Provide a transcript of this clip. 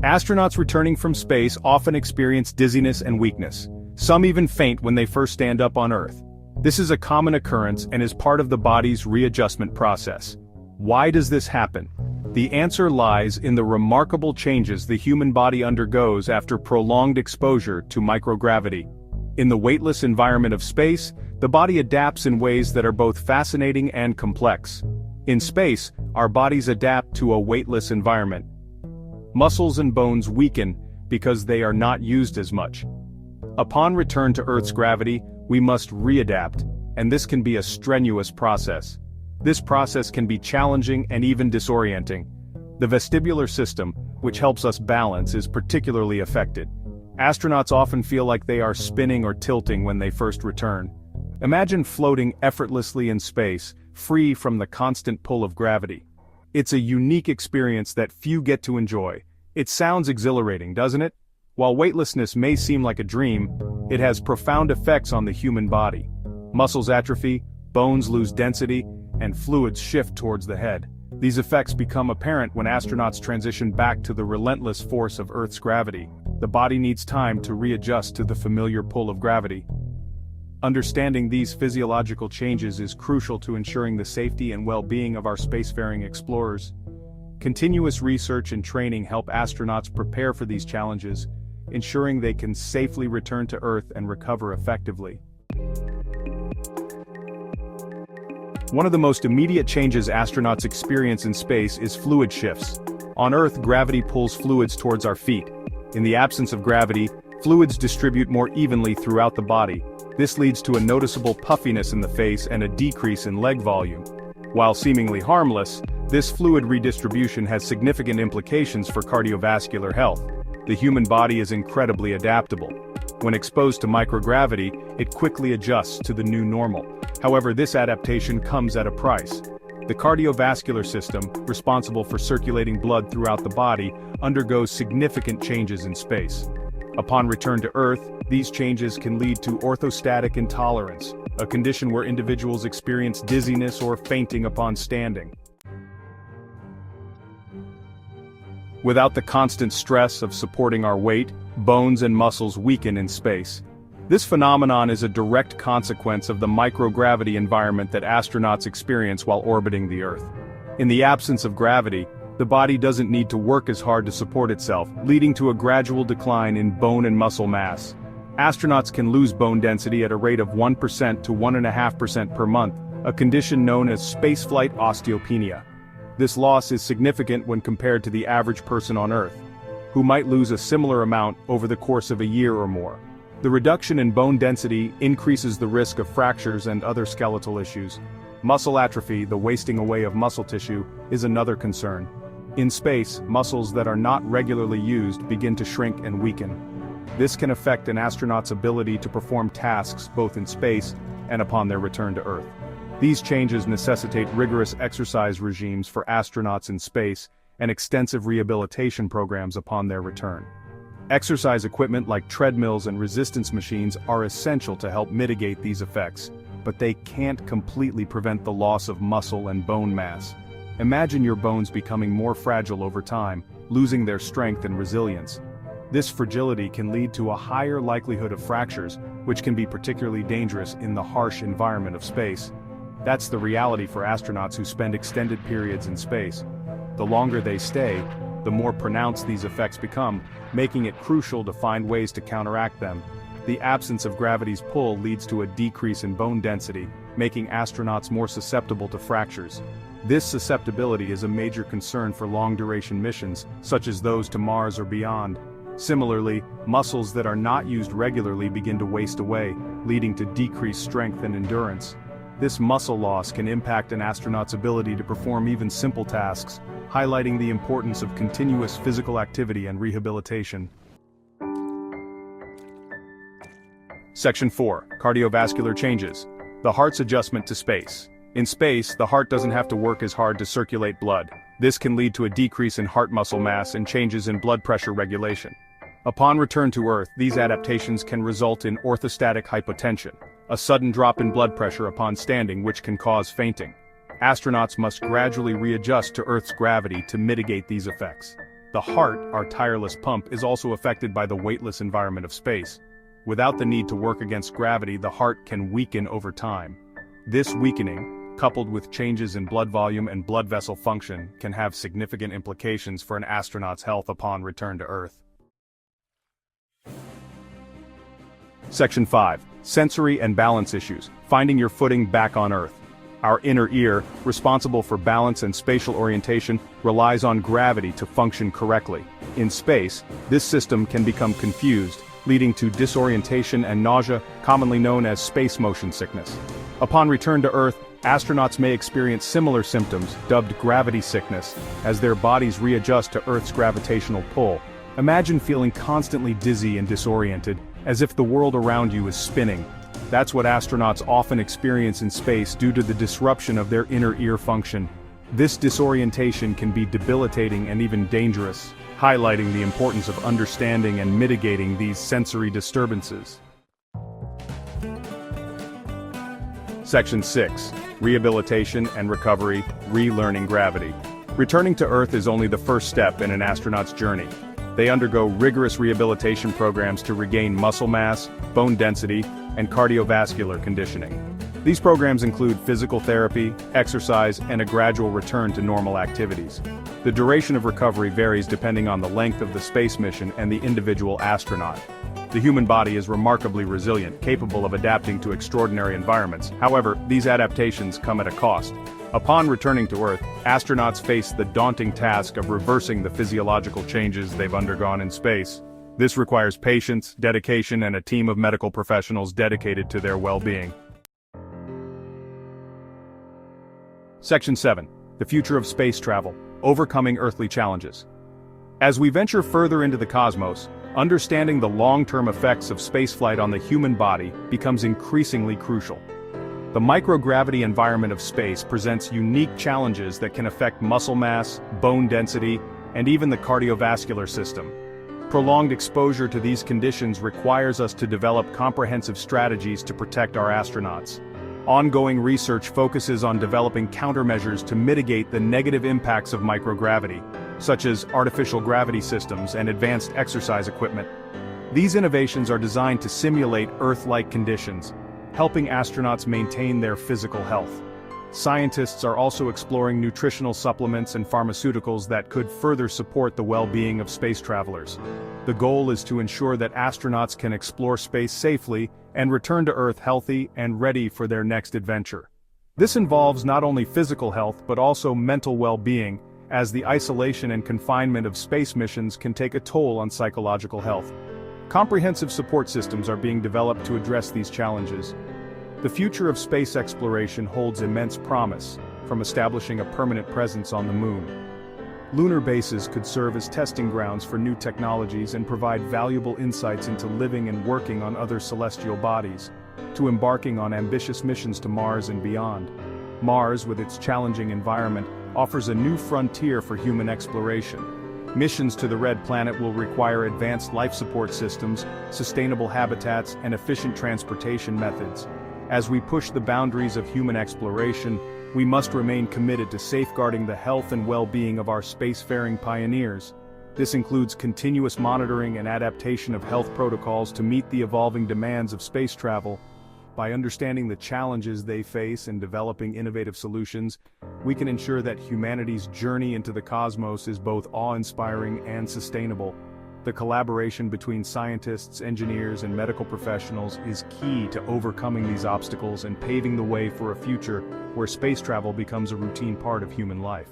Astronauts returning from space often experience dizziness and weakness. Some even faint when they first stand up on Earth. This is a common occurrence and is part of the body's readjustment process. Why does this happen? The answer lies in the remarkable changes the human body undergoes after prolonged exposure to microgravity. In the weightless environment of space, the body adapts in ways that are both fascinating and complex. In space, our bodies adapt to a weightless environment. Muscles and bones weaken because they are not used as much. Upon return to Earth's gravity, we must readapt, and this can be a strenuous process. This process can be challenging and even disorienting. The vestibular system, which helps us balance, is particularly affected. Astronauts often feel like they are spinning or tilting when they first return. Imagine floating effortlessly in space, free from the constant pull of gravity. It's a unique experience that few get to enjoy. It sounds exhilarating, doesn't it? While weightlessness may seem like a dream, it has profound effects on the human body. Muscles atrophy, bones lose density, and fluids shift towards the head. These effects become apparent when astronauts transition back to the relentless force of Earth's gravity. The body needs time to readjust to the familiar pull of gravity. Understanding these physiological changes is crucial to ensuring the safety and well-being of our spacefaring explorers. Continuous research and training help astronauts prepare for these challenges, ensuring they can safely return to Earth and recover effectively. One of the most immediate changes astronauts experience in space is fluid shifts. On Earth, gravity pulls fluids towards our feet. In the absence of gravity, fluids distribute more evenly throughout the body. This leads to a noticeable puffiness in the face and a decrease in leg volume. While seemingly harmless, this fluid redistribution has significant implications for cardiovascular health. The human body is incredibly adaptable. When exposed to microgravity, it quickly adjusts to the new normal. However, this adaptation comes at a price. The cardiovascular system, responsible for circulating blood throughout the body, undergoes significant changes in space. Upon return to Earth, these changes can lead to orthostatic intolerance, a condition where individuals experience dizziness or fainting upon standing. Without the constant stress of supporting our weight, bones and muscles weaken in space. This phenomenon is a direct consequence of the microgravity environment that astronauts experience while orbiting the Earth. In the absence of gravity, the body doesn't need to work as hard to support itself, leading to a gradual decline in bone and muscle mass. Astronauts can lose bone density at a rate of 1% to 1.5% per month, a condition known as spaceflight osteopenia. This loss is significant when compared to the average person on Earth, who might lose a similar amount over the course of a year or more. The reduction in bone density increases the risk of fractures and other skeletal issues. Muscle atrophy, the wasting away of muscle tissue, is another concern. In space, muscles that are not regularly used begin to shrink and weaken. This can affect an astronaut's ability to perform tasks both in space and upon their return to Earth. These changes necessitate rigorous exercise regimes for astronauts in space and extensive rehabilitation programs upon their return. Exercise equipment like treadmills and resistance machines are essential to help mitigate these effects, but they can't completely prevent the loss of muscle and bone mass. Imagine your bones becoming more fragile over time, losing their strength and resilience. This fragility can lead to a higher likelihood of fractures, which can be particularly dangerous in the harsh environment of space. That's the reality for astronauts who spend extended periods in space. The longer they stay, the more pronounced these effects become, making it crucial to find ways to counteract them. The absence of gravity's pull leads to a decrease in bone density, making astronauts more susceptible to fractures. This susceptibility is a major concern for long-duration missions, such as those to Mars or beyond. Similarly, muscles that are not used regularly begin to waste away, leading to decreased strength and endurance. This muscle loss can impact an astronaut's ability to perform even simple tasks, highlighting the importance of continuous physical activity and rehabilitation. Section 4. Cardiovascular changes. The heart's adjustment to space. In space, the heart doesn't have to work as hard to circulate blood. This can lead to a decrease in heart muscle mass and changes in blood pressure regulation. Upon return to Earth, these adaptations can result in orthostatic hypotension, a sudden drop in blood pressure upon standing which can cause fainting. Astronauts must gradually readjust to Earth's gravity to mitigate these effects. The heart, our tireless pump, is also affected by the weightless environment of space. Without the need to work against gravity, the heart can weaken over time. This weakening, coupled with changes in blood volume and blood vessel function, can have significant implications for an astronaut's health upon return to Earth. Section 5. Sensory and balance issues. Finding your footing back on Earth. Our inner ear, responsible for balance and spatial orientation, relies on gravity to function correctly. In space, this system can become confused, leading to disorientation and nausea, commonly known as space motion sickness. Upon return to Earth, astronauts may experience similar symptoms, dubbed gravity sickness, as their bodies readjust to Earth's gravitational pull. Imagine feeling constantly dizzy and disoriented, as if the world around you is spinning. That's what astronauts often experience in space due to the disruption of their inner ear function. This disorientation can be debilitating and even dangerous, highlighting the importance of understanding and mitigating these sensory disturbances. Section 6. Rehabilitation and recovery, relearning gravity. Returning to Earth is only the first step in an astronaut's journey. They undergo rigorous rehabilitation programs to regain muscle mass, bone density, and cardiovascular conditioning. These programs include physical therapy, exercise, and a gradual return to normal activities. The duration of recovery varies depending on the length of the space mission and the individual astronaut. The human body is remarkably resilient, capable of adapting to extraordinary environments. However, these adaptations come at a cost. Upon returning to Earth, astronauts face the daunting task of reversing the physiological changes they've undergone in space. This requires patience, dedication, and a team of medical professionals dedicated to their well-being. Section 7. The future of space travel, overcoming earthly challenges. As we venture further into the cosmos, understanding the long-term effects of spaceflight on the human body becomes increasingly crucial. The microgravity environment of space presents unique challenges that can affect muscle mass, bone density, and even the cardiovascular system. Prolonged exposure to these conditions requires us to develop comprehensive strategies to protect our astronauts. Ongoing research focuses on developing countermeasures to mitigate the negative impacts of microgravity, such as artificial gravity systems and advanced exercise equipment. These innovations are designed to simulate Earth-like conditions, helping astronauts maintain their physical health. Scientists are also exploring nutritional supplements and pharmaceuticals that could further support the well-being of space travelers. The goal is to ensure that astronauts can explore space safely and return to Earth healthy and ready for their next adventure. This involves not only physical health but also mental well-being, as the isolation and confinement of space missions can take a toll on psychological health. Comprehensive support systems are being developed to address these challenges. The future of space exploration holds immense promise, from establishing a permanent presence on the Moon. Lunar bases could serve as testing grounds for new technologies and provide valuable insights into living and working on other celestial bodies, to embarking on ambitious missions to Mars and beyond. Mars, with its challenging environment, offers a new frontier for human exploration. Missions to the Red Planet will require advanced life support systems, sustainable habitats, and efficient transportation methods. As we push the boundaries of human exploration, we must remain committed to safeguarding the health and well-being of our spacefaring pioneers. This includes continuous monitoring and adaptation of health protocols to meet the evolving demands of space travel. By understanding the challenges they face and developing innovative solutions, we can ensure that humanity's journey into the cosmos is both awe-inspiring and sustainable. The collaboration between scientists, engineers, and medical professionals is key to overcoming these obstacles and paving the way for a future where space travel becomes a routine part of human life.